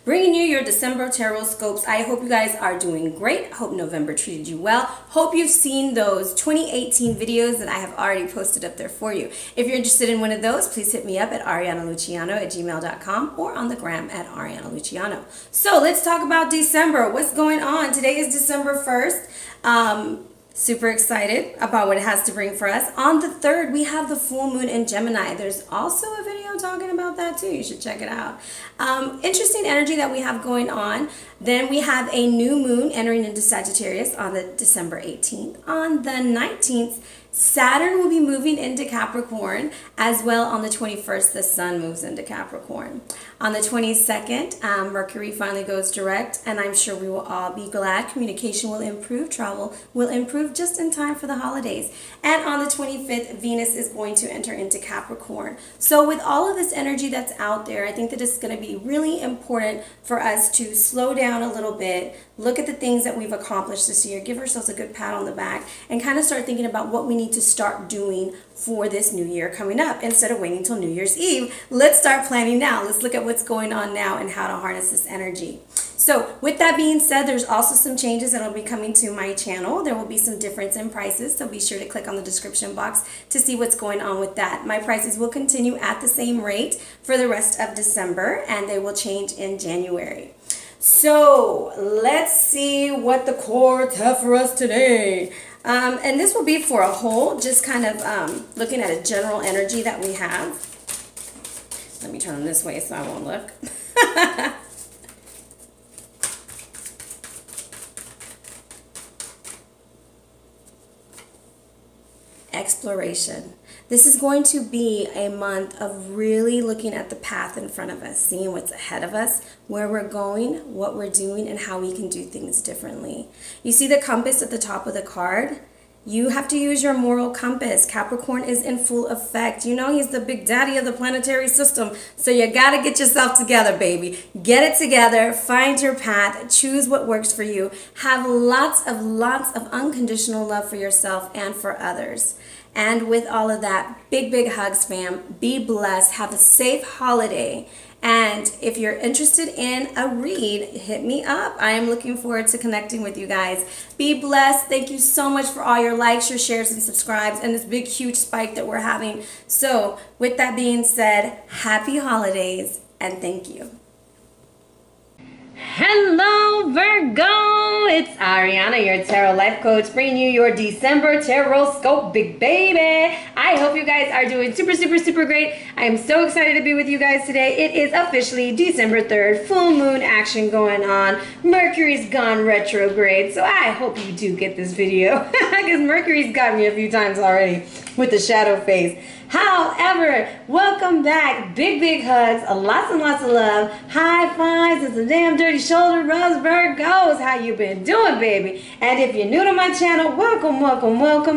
bringing you your December tarot scopes. I hope you guys are doing great. I hope November treated you well. Hope you've seen those 2018 videos that I have already posted up there for you. If you're interested in one of those, please hit me up at arianaluciano@gmail.com or on the gram at arianaluciano. So let's talk about December. What's going on? Today is December 1st. Super excited about what it has to bring for us. On the 3rd, we have the full moon in Gemini. There's also a video talking about that too. You should check it out. Interesting energy that we have going on. Then we have a new moon entering into Sagittarius on the December 18th. On the 19th, Saturn will be moving into Capricorn, as well on the 21st, the Sun moves into Capricorn. On the 22nd, Mercury finally goes direct, and I'm sure we will all be glad. Communication will improve, travel will improve just in time for the holidays. And on the 25th, Venus is going to enter into Capricorn. So with all of this energy that's out there, I think that it's going to be really important for us to slow down a little bit, look at the things that we've accomplished this year, give ourselves a good pat on the back, and kind of start thinking about what we need to start doing for this new year coming up. Instead of waiting until New Year's Eve, let's start planning now. Let's look at what's going on now and how to harness this energy. So with that being said, there's also some changes that will be coming to my channel. There will be some difference in prices, so be sure to click on the description box to see what's going on with that. My prices will continue at the same rate for the rest of December, and they will change in January. So let's see what the cards have for us today. And this will be for a whole, just kind of looking at a general energy that we have. Let me turn them this way so I won't look. Exploration. This is going to be a month of really looking at the path in front of us, seeing what's ahead of us, where we're going, what we're doing, and how we can do things differently. You see the compass at the top of the card? You have to use your moral compass. Capricorn is in full effect. You know he's the big daddy of the planetary system. So you got to get yourself together, baby. Get it together. Find your path. Choose what works for you. Have lots of unconditional love for yourself and for others. And with all of that, big hugs, fam. Be blessed. Have a safe holiday. And if you're interested in a read, hit me up. I am looking forward to connecting with you guys. Be blessed. Thank you so much for all your likes, your shares, and subscribes, and this big, huge spike that we're having. So with that being said, happy holidays, and thank you. Hello Virgo, it's Ariana, your tarot life coach, bringing you your December tarot scope, big baby. I hope you guys are doing super great. I am so excited to be with you guys today. It is officially December 3rd, full moon action going on. Mercury's gone retrograde, so I hope you do get this video because Mercury's got me a few times already with the shadow phase. However, welcome back. Big hugs, lots and lots of love, high fives, and some damn dirty shoulder rubs. Virgos, how you been doing, baby? And if you're new to my channel, welcome.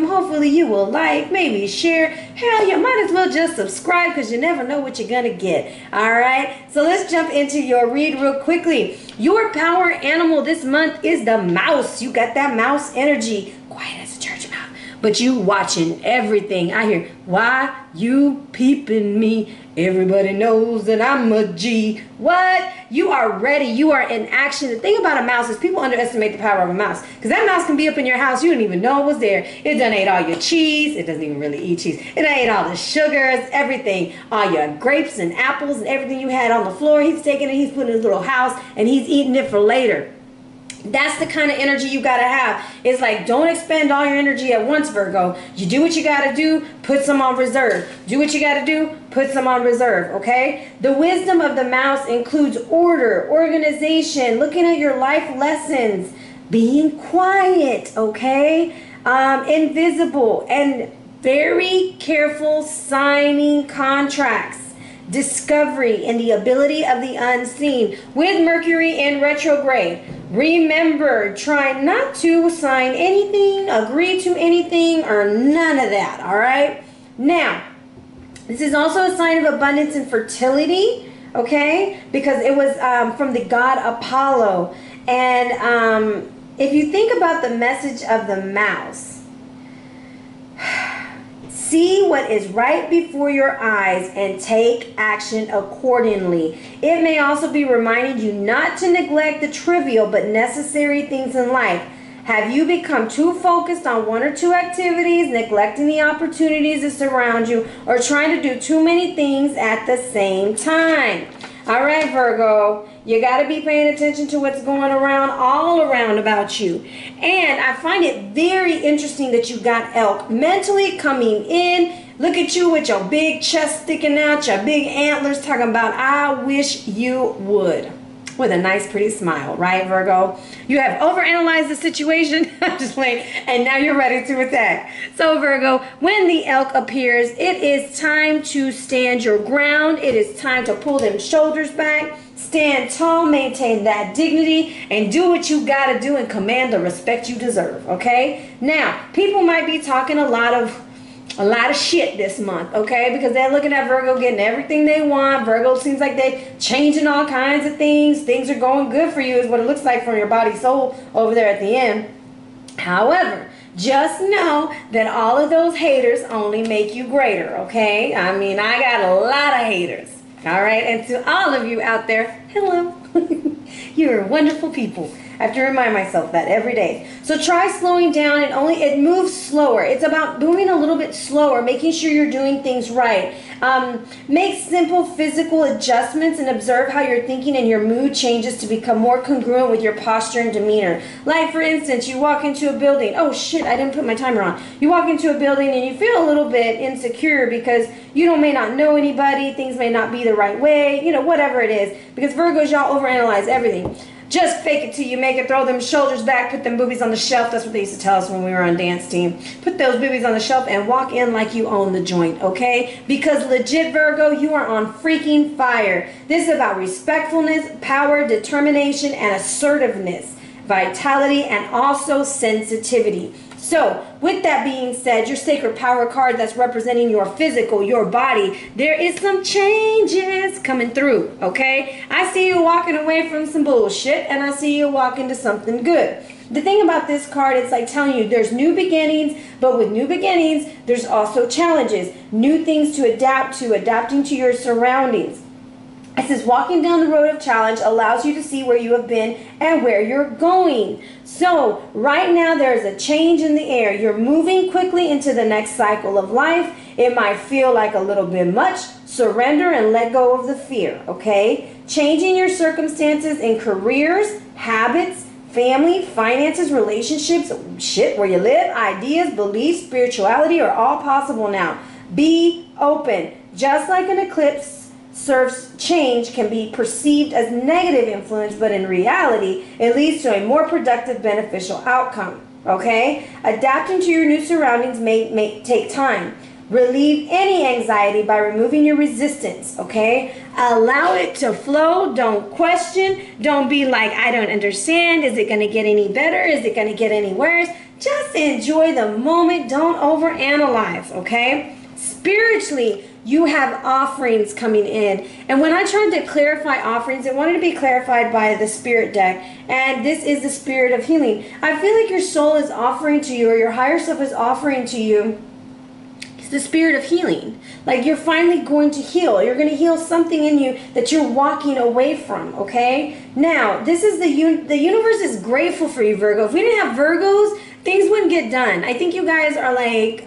Hopefully you will like, maybe share. Hell, you might as well just subscribe because you never know what you're gonna get. All right, so let's jump into your read real quickly. Your power animal this month is the mouse. You got that mouse energy. Quiet as a church mouse. But you watching everything. I hear, why you peeping me? Everybody knows that I'm a G. What? You are ready. You are in action. The thing about a mouse is people underestimate the power of a mouse. Because that mouse can be up in your house. You didn't even know it was there. It done ate all your cheese. It doesn't even really eat cheese. It done ate all the sugars, everything. All your grapes and apples and everything you had on the floor. He's taking it. He's putting it in his little house. And he's eating it for later. That's the kind of energy you got to have. It's like, don't expend all your energy at once, Virgo. You do what you got to do, put some on reserve. Do what you got to do, put some on reserve, okay? The wisdom of the mouse includes order, organization, looking at your life lessons, being quiet, okay? Invisible, and very careful signing contracts. Discovery and the ability of the unseen. With Mercury in retrograde, remember, try not to sign anything, agree to anything, or none of that, all right? Now, this is also a sign of abundance and fertility, okay? Because it was from the god Apollo. And if you think about the message of the mouse, See what is right before your eyes and take action accordingly. It may also be reminding you not to neglect the trivial but necessary things in life. Have you become too focused on one or two activities, neglecting the opportunities that surround you, or trying to do too many things at the same time? All right, Virgo, you got to be paying attention to what's going around, all around about you. And I find it very interesting that you got elk mentally coming in. Look at you with your big chest sticking out, your big antlers, talking about, I wish you would. With a nice, pretty smile, right, Virgo? You have overanalyzed the situation, I'm just playing, and now you're ready to attack. So, Virgo, when the elk appears, it is time to stand your ground. It is time to pull them shoulders back, stand tall, maintain that dignity, and do what you gotta do and command the respect you deserve, okay? Now, people might be talking a lot of shit this month, okay? Because they're looking at Virgo getting everything they want. Virgo seems like they're changing all kinds of things. Things are going good for you is what it looks like from your body soul over there at the end. However, just know that all of those haters only make you greater, okay? I mean, I got a lot of haters, all right? And to all of you out there, hello. You're wonderful people. I have to remind myself that every day. So try slowing down, and it moves slower. It's about moving a little bit slower, making sure you're doing things right. Make simple physical adjustments and observe how your thinking and your mood changes to become more congruent with your posture and demeanor. Like, for instance, you walk into a building. Oh, shit, I didn't put my timer on. You walk into a building and you feel a little bit insecure because you may not know anybody. Things may not be the right way. Whatever it is. Because Virgos, y'all overanalyze everything. Just fake it till you make it. Throw them shoulders back. Put them boobies on the shelf. That's what they used to tell us when we were on dance team. Put those boobies on the shelf and walk in like you own the joint, okay? Because legit, Virgo, you are on freaking fire. This is about respectfulness, power, determination, and assertiveness, vitality, and also sensitivity. So, with that being said, your sacred power card that's representing your physical, your body, there is some changes coming through, okay? I see you walking away from some bullshit, and I see you walking to something good. The thing about this card, it's like telling you there's new beginnings, but with new beginnings, there's also challenges. New things to adapt to, adapting to your surroundings. It says walking down the road of challenge allows you to see where you have been and where you're going. So right now there's a change in the air. You're moving quickly into the next cycle of life. It might feel like a little bit much. Surrender and let go of the fear, okay? Changing your circumstances in careers, habits, family, finances, relationships, shit, where you live, ideas, beliefs, spirituality are all possible now. Be open. Just like an eclipse serves change can be perceived as negative influence, but in reality, it leads to a more productive, beneficial outcome, okay? Adapting to your new surroundings may take time. Relieve any anxiety by removing your resistance, okay? Allow it to flow. Don't question. Don't be like, I don't understand. Is it going to get any better? Is it going to get any worse? Just enjoy the moment. Don't overanalyze, okay? Spiritually, you have offerings coming in. And when I tried to clarify offerings, I wanted to be clarified by the spirit deck. And this is the spirit of healing. I feel like your soul is offering to you, or your higher self is offering to you, the spirit of healing. Like you're finally going to heal. You're going to heal something in you that you're walking away from, okay? Now, this is the universe is grateful for you, Virgo. If we didn't have Virgos, things wouldn't get done. I think you guys are like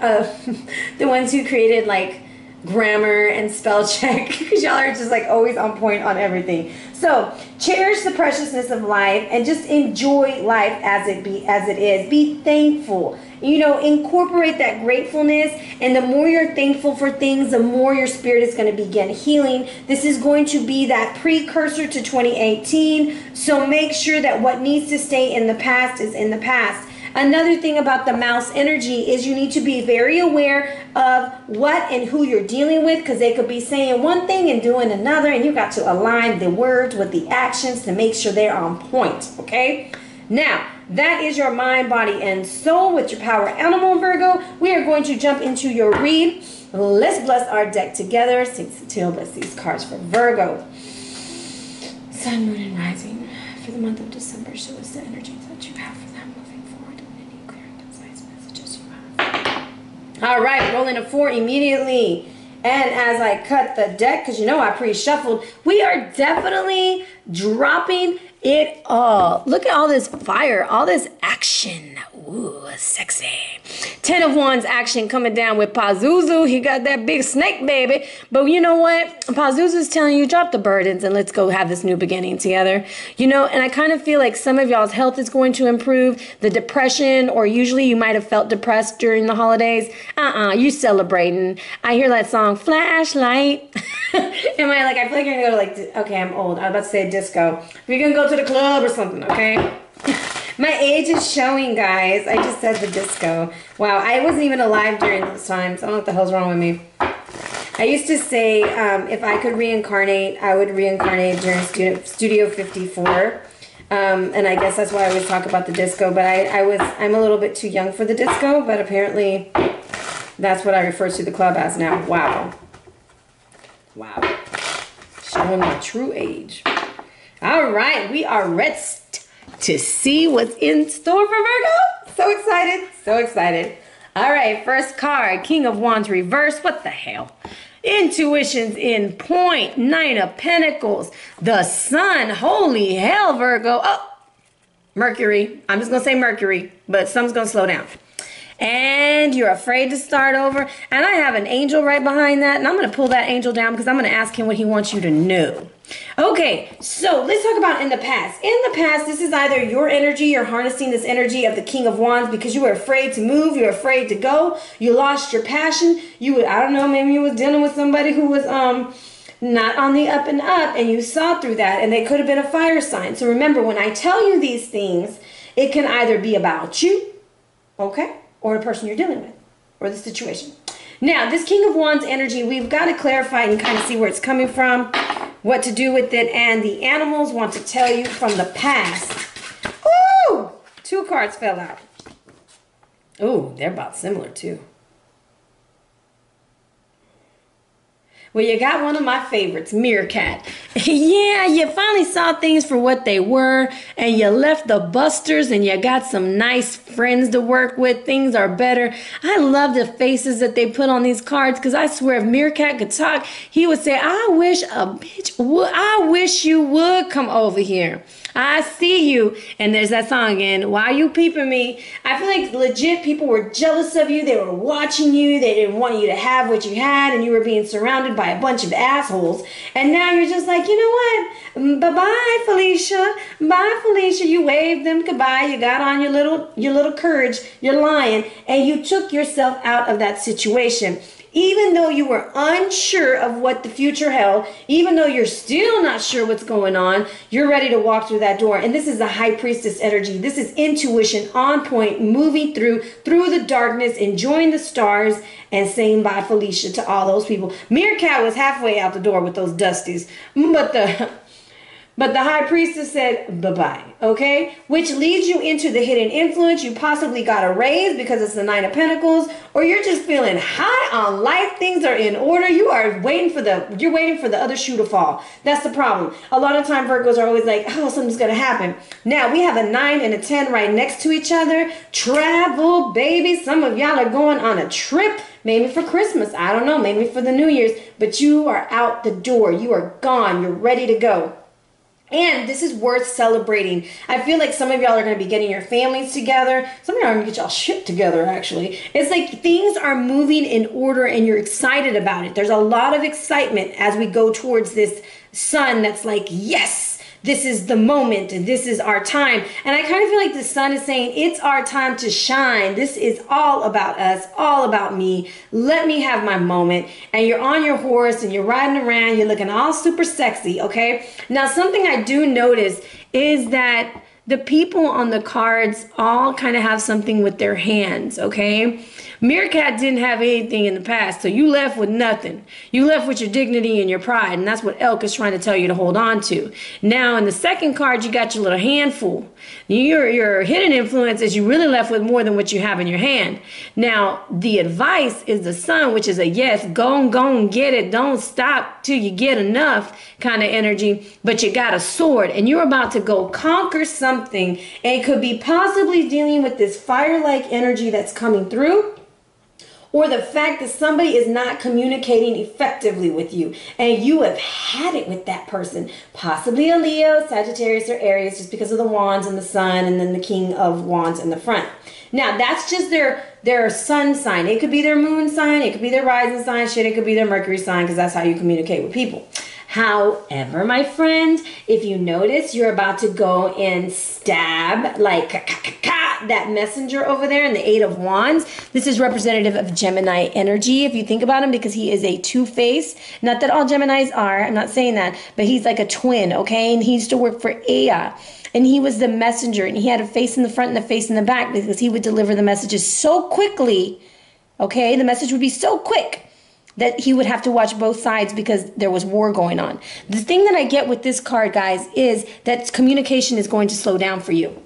the ones who created like grammar and spell check, because y'all are just like always on point on everything. So cherish the preciousness of life and just enjoy life as it is. Be thankful. Incorporate that gratefulness, and the more you're thankful for things, the more your spirit is going to begin healing. This is going to be that precursor to 2018. So make sure that what needs to stay in the past is in the past. Another thing about the mouse energy is you need to be very aware of what and who you're dealing with, because they could be saying one thing and doing another, and you got to align the words with the actions to make sure they're on point, okay? Now, that is your mind, body, and soul with your power animal, Virgo. We are going to jump into your read. Let's bless our deck together. Cicero, bless these cards for Virgo. Sun, moon, and rising. For the month of December, show us the energies that you have for them moving forward. Any clear and concise messages you have. All right, rolling a 4 immediately. And as I cut the deck, because you know I pre-shuffled, we are definitely dropping it all. Look at all this fire, all this action. Ooh, sexy. 10 of Wands action coming down with Pazuzu. He got that big snake, baby. But you know what? Pazuzu's telling you, drop the burdens and let's go have this new beginning together. You know, and I kind of feel like some of y'all's health is going to improve. The depression, or usually you might have felt depressed during the holidays. You celebrating. I hear that song, Flashlight. Am I like, I feel like you're going to go to like, okay, I'm old. I was about to say disco. We're going to go to the club or something, okay? My age is showing, guys. I just said the disco. Wow, I wasn't even alive during those times. I don't know what the hell's wrong with me. I used to say if I could reincarnate, I would reincarnate during Studio 54. And I guess that's why I always talk about the disco. But I'm a little bit too young for the disco. But apparently that's what I refer to the club as now. Wow. Wow. Showing my true age. All right, we are ready to see what's in store for Virgo. So excited, so excited. All right, first card, King of Wands reverse. What the hell? Intuition's in point. 9 of Pentacles. The Sun. Holy hell, Virgo. Oh, Mercury. I'm just going to say Mercury, but something's going to slow down. And you're afraid to start over. And I have an angel right behind that. And I'm going to pull that angel down because I'm going to ask him what he wants you to know. Okay, so let's talk about in the past. In the past, this is either your energy, you're harnessing this energy of the King of Wands because you were afraid to move, you're afraid to go, you lost your passion, I don't know, maybe you was dealing with somebody who was not on the up and up, and you saw through that, and they could have been a fire sign. So remember, when I tell you these things, it can either be about you, okay, or the person you're dealing with, or the situation. Now, this King of Wands energy, we've got to clarify and kind of see where it's coming from, what to do with it, and the animals want to tell you from the past. Ooh! 2 cards fell out. Ooh, they're about similar too. Well, you got one of my favorites, Meerkat. Yeah, you finally saw things for what they were, and you left the busters, and you got some nice friends to work with. Things are better. I love the faces that they put on these cards, because I swear if Meerkat could talk, he would say, I wish you would come over here. I see you. And there's that song again. Why are you peeping me? I feel like legit people were jealous of you. They were watching you. They didn't want you to have what you had, and you were being surrounded by a bunch of assholes. And now you're just like, you know what? Bye-bye, Felicia. Bye, Felicia. You waved them goodbye. You got on your little courage, your lion, and you took yourself out of that situation. Even though you were unsure of what the future held, even though you're still not sure what's going on, you're ready to walk through that door. And this is the High Priestess energy. This is intuition on point, moving through the darkness, enjoying the stars, and saying bye, Felicia, to all those people. Meerkat was halfway out the door with those dusties, but the High Priestess said bye-bye, okay? Which leads you into the hidden influence. You possibly got a raise because it's the 9 of Pentacles, or you're just feeling high on life. Things are in order. You're waiting for the other shoe to fall. That's the problem. A lot of time Virgos are always like, oh, something's going to happen. Now, we have a 9 and a 10 right next to each other. Travel, baby. Some of y'all are going on a trip. Maybe for Christmas. I don't know. Maybe for the New Year's. But you are out the door. You are gone. You're ready to go. And this is worth celebrating. I feel like some of y'all are going to be getting your families together. Some of y'all are going to get y'all shit together, actually. It's like things are moving in order and you're excited about it. There's a lot of excitement as we go towards this sun that's like, yes, this is the moment and this is our time. And I kind of feel like the sun is saying, it's our time to shine. This is all about us, all about me. Let me have my moment. And you're on your horse and you're riding around. You're looking all super sexy, okay? Now, something I do notice is that the people on the cards all kind of have something with their hands, okay? Meerkat didn't have anything in the past, so you left with nothing. You left with your dignity and your pride, and that's what Elk is trying to tell you to hold on to. Now, in the second card, you got your little handful. Your hidden influence is you really left with more than what you have in your hand. Now, the advice is the sun, which is a yes, go and get it. Don't stop till you get enough kind of energy, but you got a sword, and you're about to go conquer something, and it could be possibly dealing with this fire-like energy that's coming through. or the fact that somebody is not communicating effectively with you, and you have had it with that person, possibly a Leo, Sagittarius, or Aries, just because of the wands and the sun, and then the king of wands in the front. Now, that's just their sun sign. It could be their moon sign, it could be their rising sign, shit, it could be their Mercury sign, because that's how you communicate with people. However, my friend, if you notice, you're about to go and stab, like, that messenger over there in the Eight of Wands. This is representative of Gemini energy, if you think about him, because he is a two-face. Not that all Geminis are, I'm not saying that, but he's like a twin, okay? And he used to work for Ea. And he was the messenger, and he had a face in the front and a face in the back, because he would deliver the messages so quickly, okay? The message would be so quick that he would have to watch both sides because there was war going on. The thing that I get with this card, guys, is that communication is going to slow down for you.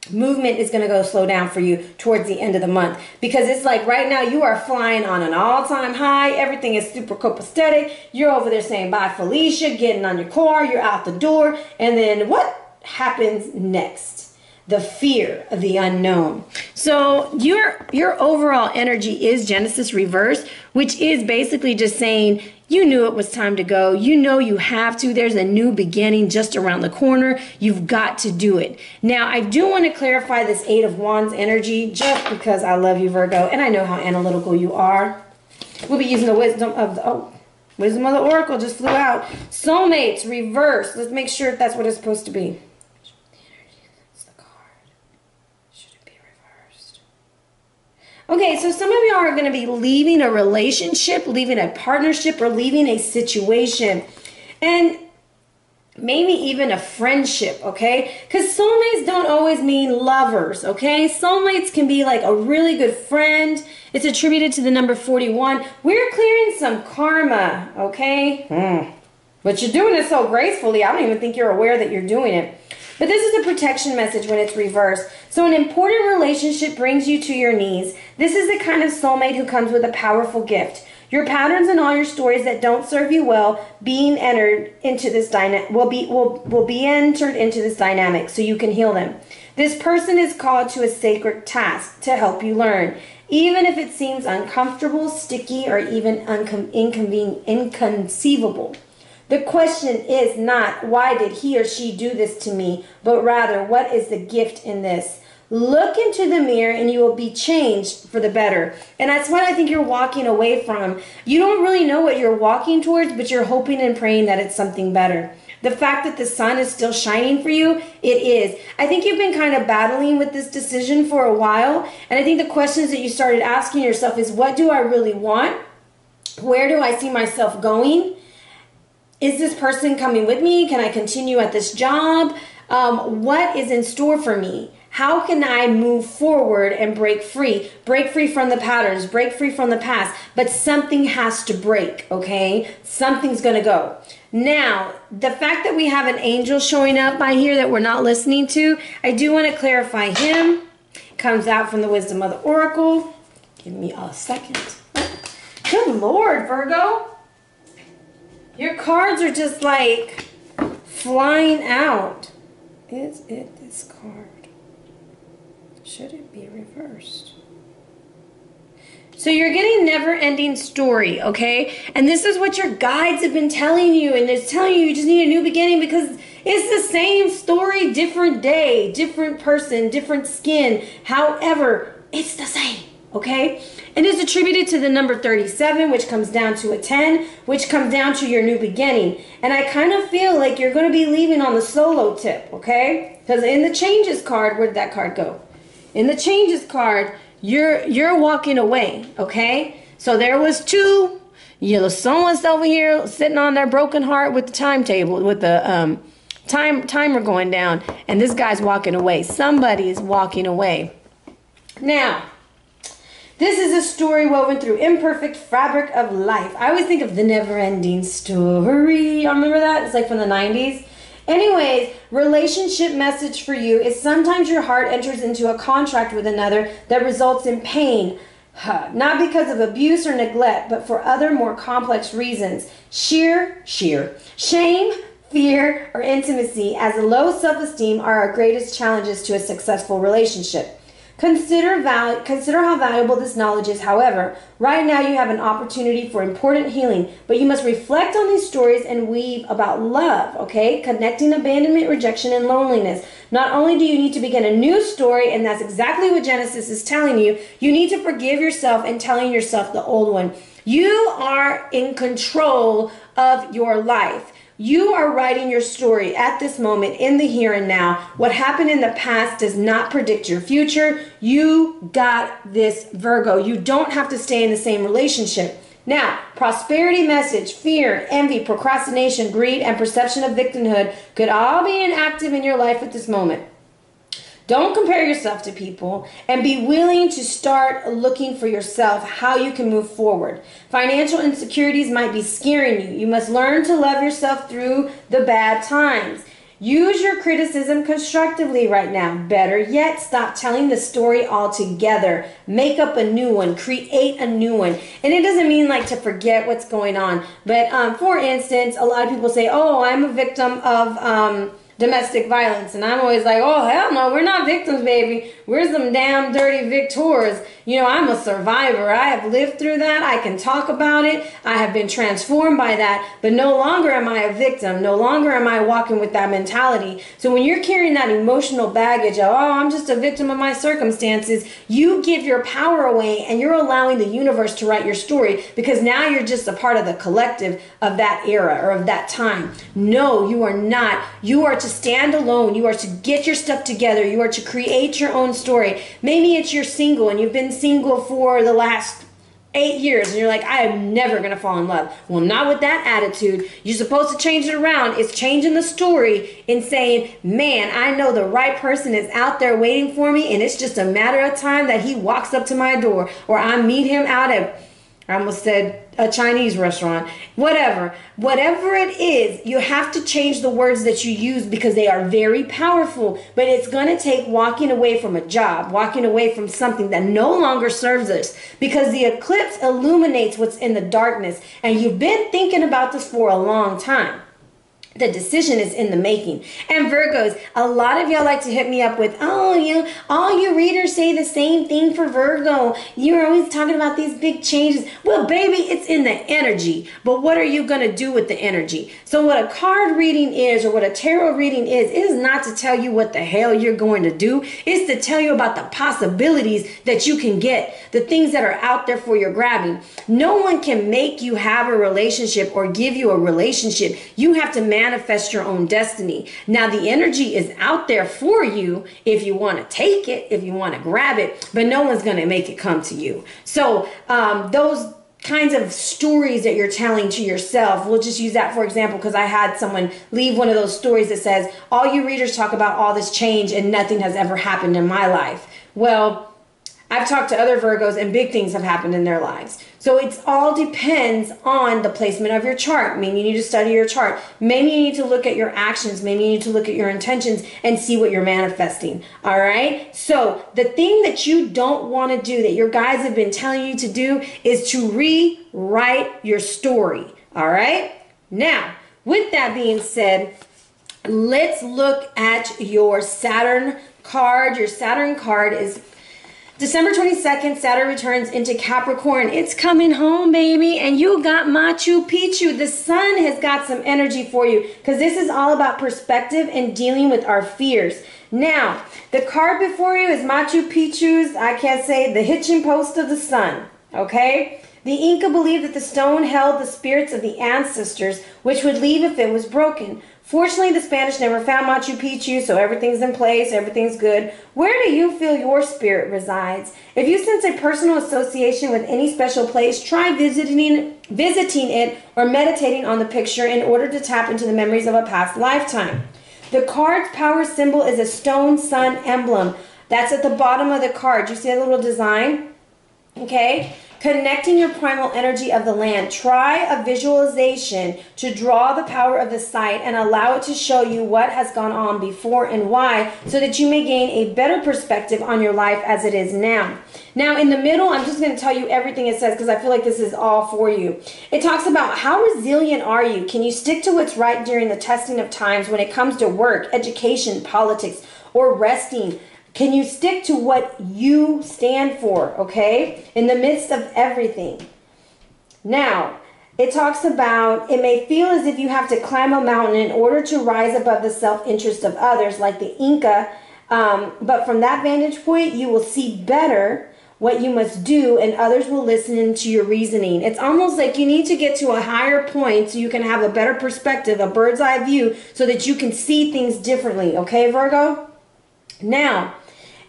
Movement is going to slow down for you towards the end of the month, because it's like right now you are flying on an all-time high. Everything is super copacetic. You're over there saying bye Felicia, getting on your car, you're out the door, and then what happens next? The fear of the unknown. So your overall energy is Genesis reverse, which is basically just saying you knew it was time to go. You know you have to. There's a new beginning just around the corner. You've got to do it. Now, I do want to clarify this Eight of Wands energy, just because I love you, Virgo, and I know how analytical you are. We'll be using the wisdom of the Oracle just flew out. Soulmates reverse. Let's make sure if that's what it's supposed to be. Okay, so some of y'all are going to be leaving a relationship, leaving a partnership, or leaving a situation. And maybe even a friendship, okay? Because soulmates don't always mean lovers, okay? Soulmates can be like a really good friend. It's attributed to the number 41. We're clearing some karma, okay? But you're doing it so gracefully, I don't even think you're aware that you're doing it. But this is a protection message when it's reversed. So an important relationship brings you to your knees. This is the kind of soulmate who comes with a powerful gift. Your patterns and all your stories that don't serve you well being entered into this will be entered into this dynamic so you can heal them. This person is called to a sacred task to help you learn, even if it seems uncomfortable, sticky, or even inconceivable. The question is not, why did he or she do this to me, but rather, what is the gift in this? Look into the mirror and you will be changed for the better. And that's what I think you're walking away from. You don't really know what you're walking towards, but you're hoping and praying that it's something better. The fact that the sun is still shining for you, it is. I think you've been kind of battling with this decision for a while. And I think the questions that you started asking yourself is, what do I really want? Where do I see myself going? Is this person coming with me? Can I continue at this job? What is in store for me? How can I move forward and break free? Break free from the patterns, break free from the past. But something has to break, okay? Something's going to go. Now, the fact that we have an angel showing up by here that we're not listening to, I do want to clarify him. Comes out from the wisdom of the Oracle. Give me a second. Good Lord, Virgo. Your cards are just like flying out. Is it this card? Should it be reversed? So you're getting never-ending story, okay? And this is what your guides have been telling you, and it's telling you just need a new beginning because it's the same story, different day, different person, different skin. However, it's the same, okay? And it's attributed to the number 37, which comes down to a 10, which comes down to your new beginning. And I kind of feel like you're going to be leaving on the solo tip, okay? Because in the changes card, where did that card go? In the changes card, you're walking away, okay? So there was two. Someone's over here sitting on their broken heart with the timetable, with the timer going down, and this guy's walking away. Somebody is walking away. Now, this is a story woven through imperfect fabric of life. I always think of the never-ending story. I remember that? It's like from the 90s. Anyways, relationship message for you is sometimes your heart enters into a contract with another that results in pain. Not because of abuse or neglect, but for other more complex reasons. Shame, fear, or intimacy, as low self-esteem are our greatest challenges to a successful relationship. Consider how valuable this knowledge is. However, right now you have an opportunity for important healing, but you must reflect on these stories and weave about love, okay? Connecting abandonment, rejection, and loneliness. Not only do you need to begin a new story, and that's exactly what Genesis is telling you, you need to forgive yourself and telling yourself the old one. You are in control of your life. You are writing your story at this moment, in the here and now. What happened in the past does not predict your future. You got this, Virgo. You don't have to stay in the same relationship. Now, prosperity message, fear, envy, procrastination, greed, and perception of victimhood could all be inactive in your life at this moment. Don't compare yourself to people, and be willing to start looking for yourself how you can move forward. Financial insecurities might be scaring you. You must learn to love yourself through the bad times. Use your criticism constructively right now. Better yet, stop telling the story altogether. Make up a new one. Create a new one. And it doesn't mean like to forget what's going on. But for instance, a lot of people say, oh, I'm a victim of domestic violence, and I'm always like, oh hell no, we're not victims, baby. We're some damn dirty victors. You know, I'm a survivor. I have lived through that. I can talk about it. I have been transformed by that, but no longer am I a victim. No longer am I walking with that mentality. So when you're carrying that emotional baggage of, oh, I'm just a victim of my circumstances, you give your power away, and you're allowing the universe to write your story, because now you're just a part of the collective of that era or of that time. No, you are not. You are to stand alone. You are to get your stuff together. You are to create your own story. Maybe it's you're single and you've been single for the last 8 years and you're like, I am never going to fall in love. Well, not with that attitude. You're supposed to change it around. It's changing the story and saying, man, I know the right person is out there waiting for me, and it's just a matter of time that he walks up to my door, or I meet him out at, I almost said a Chinese restaurant, whatever it is. You have to change the words that you use, because they are very powerful. But it's going to take walking away from a job, walking away from something that no longer serves us, because the eclipse illuminates what's in the darkness, and you've been thinking about this for a long time. The decision is in the making. And Virgos, a lot of y'all like to hit me up with, oh, all you readers say the same thing for Virgo. You're always talking about these big changes. Well, baby, it's in the energy. But what are you going to do with the energy? So what a card reading is, or what a tarot reading is not to tell you what the hell you're going to do. It's to tell you about the possibilities that you can get, the things that are out there for your grabbing. No one can make you have a relationship or give you a relationship. You have to manifest your own destiny. Now, the energy is out there for you if you want to take it, if you want to grab it, but no one's going to make it come to you. So those kinds of stories that you're telling to yourself, we'll just use that for example, because I had someone leave one of those stories that says, all you readers talk about all this change and nothing has ever happened in my life. Well, I've talked to other Virgos and big things have happened in their lives. So it all depends on the placement of your chart. Maybe you need to study your chart. Maybe you need to look at your actions. Maybe you need to look at your intentions and see what you're manifesting. All right? So the thing that you don't want to do, that your guides have been telling you to do, is to rewrite your story. All right? Now, with that being said, let's look at your Saturn card. Your Saturn card is December 22nd, Saturn returns into Capricorn. It's coming home, baby. And you got Machu Picchu. The sun has got some energy for you, because this is all about perspective and dealing with our fears. Now, the card before you is Machu Picchu's, I can't say, the hitching post of the sun. Okay? The Inca believed that the stone held the spirits of the ancestors, which would leave if it was broken. Fortunately, the Spanish never found Machu Picchu, so everything's in place, everything's good. Where do you feel your spirit resides? If you sense a personal association with any special place, try visiting it or meditating on the picture in order to tap into the memories of a past lifetime. The card's power symbol is a stone sun emblem. That's at the bottom of the card. You see a little design? Okay? Connecting your primal energy of the land. Try a visualization to draw the power of the site and allow it to show you what has gone on before and why, so that you may gain a better perspective on your life as it is now. Now, in the middle, I'm just going to tell you everything it says, because I feel like this is all for you. It talks about how resilient are you? Can you stick to what's right during the testing of times when it comes to work, education, politics, or resting? Can you stick to what you stand for, okay? In the midst of everything. Now, it talks about, it may feel as if you have to climb a mountain in order to rise above the self-interest of others, like the Inca. But from that vantage point, you will see better what you must do, and others will listen to your reasoning. It's almost like you need to get to a higher point so you can have a better perspective, a bird's eye view, so that you can see things differently. Okay, Virgo? Now,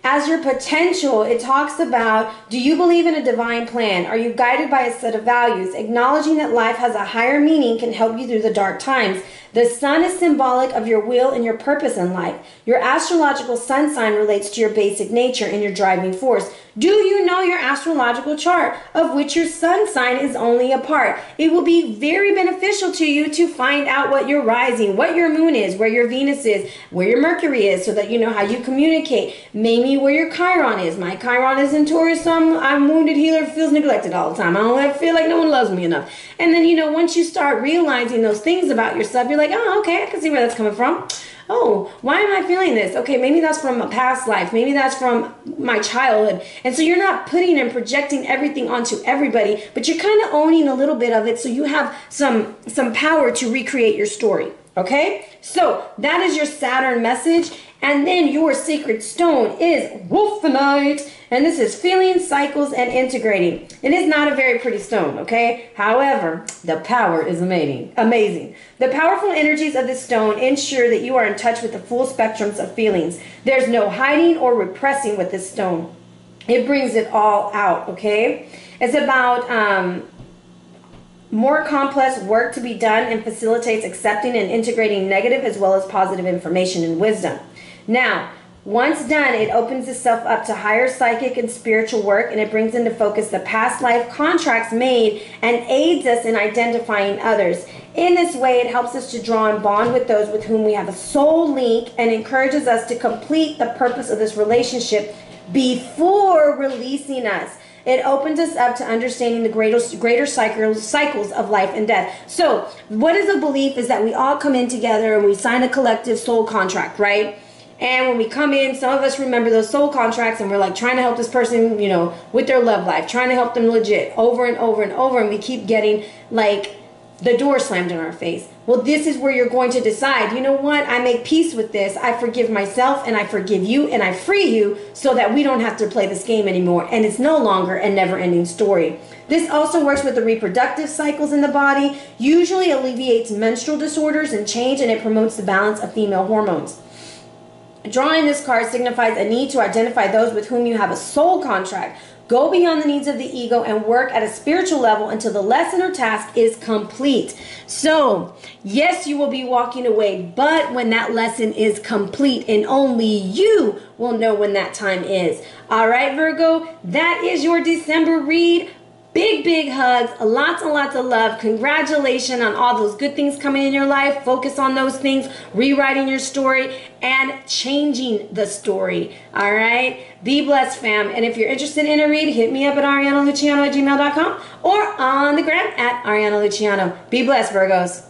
as your potential, it talks about, do you believe in a divine plan? Are you guided by a set of values? Acknowledging that life has a higher meaning can help you through the dark times. The sun is symbolic of your will and your purpose in life. Your astrological sun sign relates to your basic nature and your driving force. Do you know your astrological chart, of which your sun sign is only a part? It will be very beneficial to you to find out what your rising, what your moon is, where your Venus is, where your Mercury is, so that you know how you communicate. Maybe where your Chiron is. My Chiron is in Taurus, so I'm wounded healer, feels neglected all the time. I don't feel like no one loves me enough. And then, you know, once you start realizing those things about yourself, you're like, oh, okay, I can see where that's coming from. Oh, why am I feeling this? Okay, maybe that's from a past life. Maybe that's from my childhood. And so you're not putting and projecting everything onto everybody, but you're kind of owning a little bit of it, so you have some power to recreate your story. Okay? So that is your Saturn message. And then your sacred stone is Wolfenite. And this is feeling, cycles, and integrating. It is not a very pretty stone, okay? However, the power is amazing. The powerful energies of this stone ensure that you are in touch with the full spectrums of feelings. There's no hiding or repressing with this stone. It brings it all out, okay? It's about more complex work to be done and facilitates accepting and integrating negative as well as positive information and wisdom. Now, once done, it opens itself up to higher psychic and spiritual work, and it brings into focus the past life contracts made and aids us in identifying others. In this way, it helps us to draw and bond with those with whom we have a soul link and encourages us to complete the purpose of this relationship before releasing us. It opens us up to understanding the greater cycles of life and death. So, what is a belief is that we all come in together and we sign a collective soul contract, right? And when we come in, some of us remember those soul contracts and we're like trying to help this person, you know, with their love life, trying to help them legit over and over and over. And we keep getting like the door slammed in our face. Well, this is where you're going to decide, you know what? I make peace with this. I forgive myself and I forgive you and I free you so that we don't have to play this game anymore. And it's no longer a never-ending story. This also works with the reproductive cycles in the body, usually alleviates menstrual disorders and change, and it promotes the balance of female hormones. Drawing this card signifies a need to identify those with whom you have a soul contract. Go beyond the needs of the ego and work at a spiritual level until the lesson or task is complete. So, yes, you will be walking away, but when that lesson is complete, and only you will know when that time is. All right, Virgo, that is your December read. Big, big hugs, lots and lots of love. Congratulations on all those good things coming in your life. Focus on those things, rewriting your story, and changing the story. All right? Be blessed, fam. And if you're interested in a read, hit me up at arianaluciano@gmail.com or on the gram at Ariana Luciano. Be blessed, Virgos.